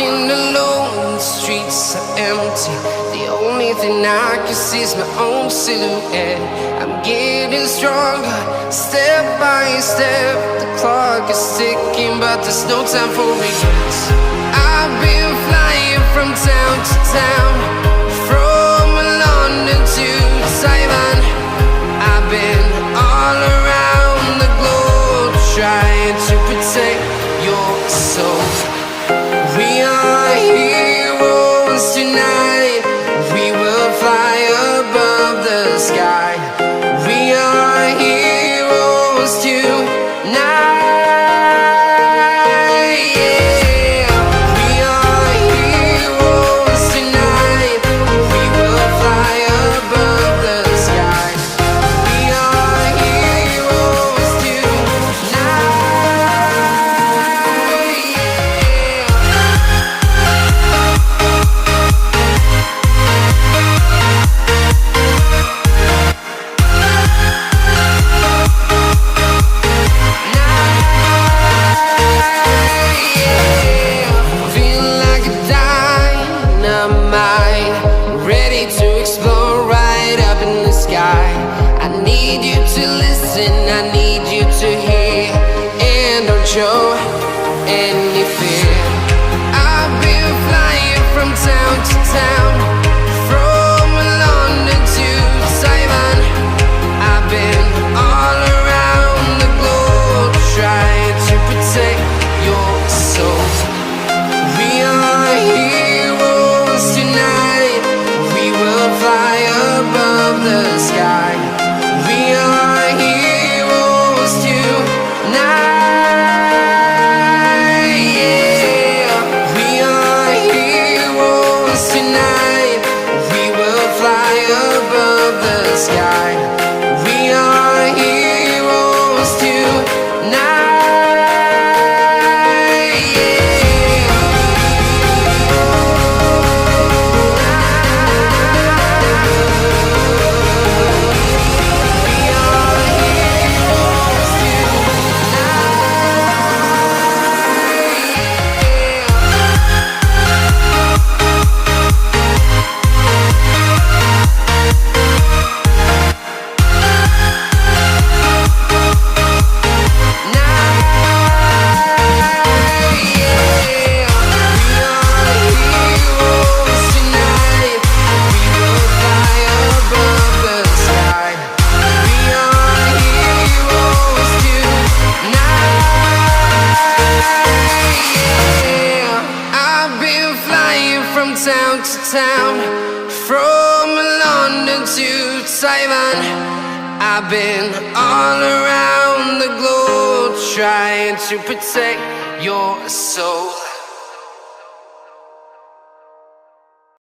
walking alone, the streets are empty. The only thing I can see is my own silhouette. I'm getting stronger, step by step. The clock is ticking, but there's no time for regrets. I've been flying from town to town, from London to Taiwan. I've been all around the globe, trying to protect your soul. We are heroes tonight. We will fly above the sky. We are heroes tonight. Yeah. We are heroes tonight. We will fly above the sky. We are heroes tonight. I need you to listen, I need you to hear, and don't show any fear. I've been flying from town to town, from London to Taiwan. I've been all around the globe, trying to protect your soul. We are heroes tonight. We will fly above the sky. We are heroes tonight. Yeah. We are heroes tonight. We will fly above the sky. We are heroes tonight. Town to town, from London to Taiwan. I've been all around the globe, trying to protect your soul.